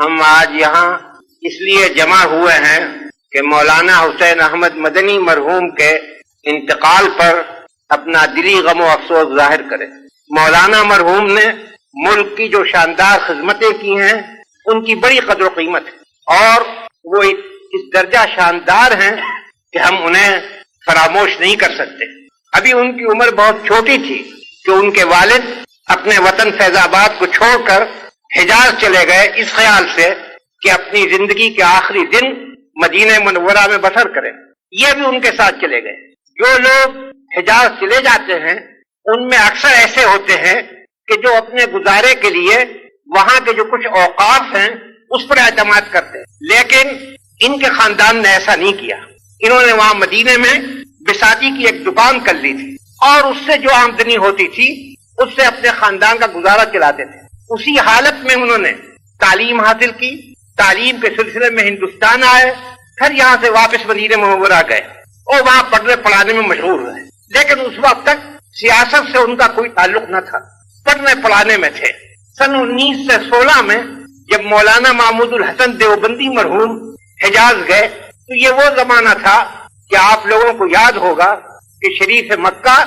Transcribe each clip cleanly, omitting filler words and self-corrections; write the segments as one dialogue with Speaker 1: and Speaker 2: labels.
Speaker 1: ہم آج یہاں اس لیے جمع ہوئے ہیں کہ مولانا حسین احمد مدنی مرحوم کے انتقال پر اپنا دلی غم و افسوس ظاہر کریں۔ مولانا مرحوم نے ملک کی جو شاندار خدمتیں کی ہیں ان کی بڑی قدر و قیمت ہے، اور وہ اس درجہ شاندار ہیں کہ ہم انہیں فراموش نہیں کر سکتے۔ ابھی ان کی عمر بہت چھوٹی تھی کہ ان کے والد اپنے وطن فیض آباد کو چھوڑ کر حجاز چلے گئے، اس خیال سے کہ اپنی زندگی کے آخری دن مدینہ منورہ میں بسر کریں۔ یہ بھی ان کے ساتھ چلے گئے۔ جو لوگ حجاز چلے جاتے ہیں ان میں اکثر ایسے ہوتے ہیں کہ جو اپنے گزارے کے لیے وہاں کے جو کچھ اوقاف ہیں اس پر اعتماد کرتے ہیں، لیکن ان کے خاندان نے ایسا نہیں کیا۔ انہوں نے وہاں مدینے میں بساتی کی ایک دکان کر لی تھی، اور اس سے جو آمدنی ہوتی تھی اس سے اپنے خاندان کا گزارا چلاتے تھے۔ اسی حالت میں انہوں نے تعلیم حاصل کی، تعلیم کے سلسلے میں ہندوستان آئے، پھر یہاں سے واپس مدینہ منورہ گئے اور وہاں پڑھنے پڑھانے میں مشغول رہے، لیکن اس وقت تک سیاست سے ان کا کوئی تعلق نہ تھا، پڑھنے پڑھانے میں تھے۔ سن 1916 میں جب مولانا محمود الحسن دیوبندی مرحوم حجاز گئے تو یہ وہ زمانہ تھا کہ آپ لوگوں کو یاد ہوگا کہ شریف مکہ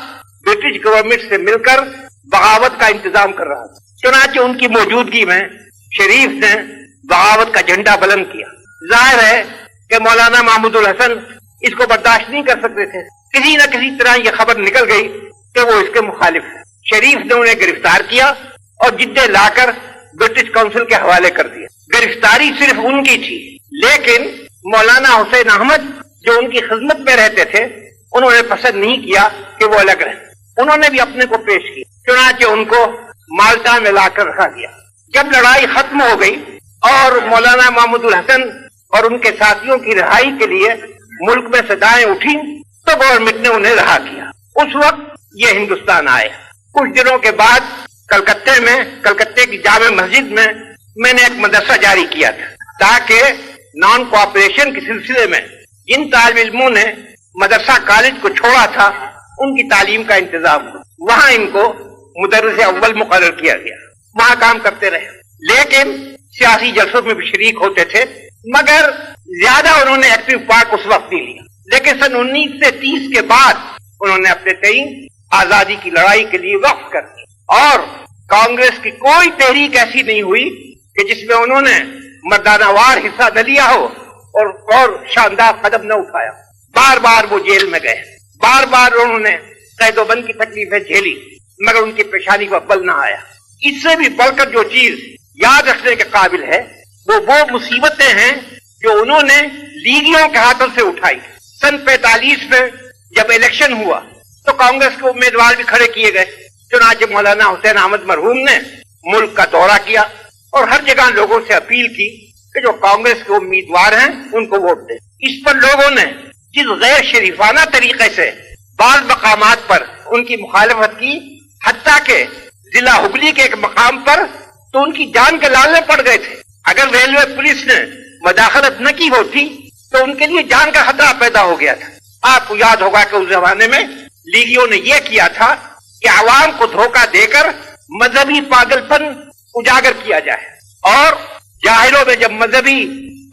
Speaker 1: برٹش گورنمنٹ سے مل کر بغاوت کا انتظام کر رہا تھا۔ چنانچہ ان کی موجودگی میں شریف نے بغاوت کا جھنڈا بلند کیا۔ ظاہر ہے کہ مولانا محمود الحسن اس کو برداشت نہیں کر سکتے تھے، کسی نہ کسی طرح یہ خبر نکل گئی کہ وہ اس کے مخالف ہے۔ شریف نے انہیں گرفتار کیا اور جدے لا کر برٹش کونسل کے حوالے کر دیا۔ گرفتاری صرف ان کی تھی، لیکن مولانا حسین احمد جو ان کی خدمت میں رہتے تھے انہوں نے پسند نہیں کیا کہ وہ الگ رہیں، انہوں نے بھی اپنے کو پیش کیا۔ چنانچہ ان کو مالٹا میں لا کر رکھا گیا۔ جب لڑائی ختم ہو گئی اور مولانا محمود الحسن اور ان کے ساتھیوں کی رہائی کے لیے ملک میں صدائیں اٹھی تو گورنمنٹ نے انہیں رہا کیا۔ اس وقت یہ ہندوستان آئے۔ کچھ دنوں کے بعد کلکتے کی جامع مسجد میں نے ایک مدرسہ جاری کیا تھا تاکہ نان کوآپریشن کے سلسلے میں جن طالب علموں نے مدرسہ کالج کو چھوڑا تھا ان کی تعلیم کا انتظام ہو۔ وہاں ان کو مدرس اول مقرر کیا گیا، وہاں کام کرتے رہے، لیکن سیاسی جلسوں میں بھی شریک ہوتے تھے، مگر زیادہ انہوں نے ایکٹیو پارٹ اس وقت نہیں لیا۔ لیکن سن 1930 کے بعد انہوں نے اپنے تئیں آزادی کی لڑائی کے لیے وقف کر دی، اور کانگریس کی کوئی تحریک ایسی نہیں ہوئی کہ جس میں انہوں نے مردانہ وار حصہ نہ لیا ہو اور شاندار قدم نہ اٹھایا۔ بار بار وہ جیل میں گئے، بار بار انہوں نے قید و بند کی تکلیفیں جھیلی، مگر ان کی پیشانی کو بل نہ آیا۔ اس سے بھی بڑھ کر جو چیز یاد رکھنے کے قابل ہے وہ مصیبتیں ہیں جو انہوں نے لیگیوں کے ہاتھوں سے اٹھائی۔ سن 45 میں جب الیکشن ہوا تو کانگریس کے امیدوار بھی کھڑے کیے گئے۔ چنانچہ مولانا حسین احمد مرحوم نے ملک کا دورہ کیا اور ہر جگہ لوگوں سے اپیل کی کہ جو کانگریس کے امیدوار ہیں ان کو ووٹ دیں۔ اس پر لوگوں نے جس غیر شریفانہ طریقے سے بعض مقامات پر ان کی مخالفت کی، حتیٰ کہ ضلع ہگلی کے ایک مقام پر تو ان کی جان کے لالے پڑ گئے تھے۔ اگر ریلوے پولیس نے مداخلت نہ کی ہوتی تو ان کے لیے جان کا خطرہ پیدا ہو گیا تھا۔ آپ کو یاد ہوگا کہ اس زمانے میں لیگیوں نے یہ کیا تھا کہ عوام کو دھوکہ دے کر مذہبی پاگل پن اجاگر کیا جائے، اور جاہلوں میں جب مذہبی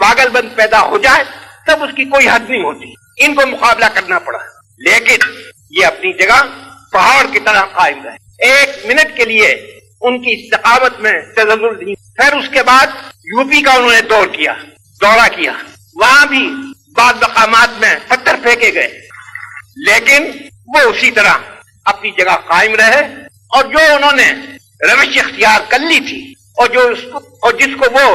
Speaker 1: پاگل پن پیدا ہو جائے تب اس کی کوئی حد نہیں ہوتی۔ ان کو مقابلہ کرنا پڑا، لیکن یہ اپنی جگہ پہاڑ کی طرح قائم رہے، ایک منٹ کے لیے ان کی استقامت میں تزلزل نہیں۔ پھر اس کے بعد یو پی کا انہوں نے دورہ کیا، وہاں بھی بعض مقامات میں پتھر پھینکے گئے، لیکن وہ اسی طرح اپنی جگہ قائم رہے، اور جو انہوں نے روش اختیار کر لی تھی اور جس کو وہ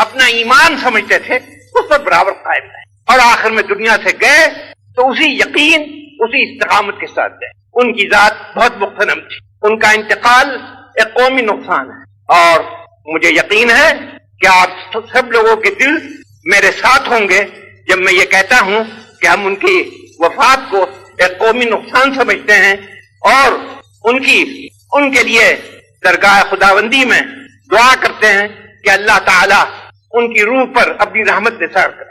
Speaker 1: اپنا ایمان سمجھتے تھے اس پر برابر قائم رہے، اور آخر میں دنیا سے گئے تو اسی یقین اسی استقامت کے ساتھ گئے۔ ان کی ذات بہت مغتنم تھی، ان کا انتقال ایک قومی نقصان ہے، اور مجھے یقین ہے کہ آپ سب لوگوں کے دل میرے ساتھ ہوں گے جب میں یہ کہتا ہوں کہ ہم ان کی وفات کو ایک قومی نقصان سمجھتے ہیں، اور ان کے لیے درگاہ خداوندی میں دعا کرتے ہیں کہ اللہ تعالی ان کی روح پر اپنی رحمت نثار کرے۔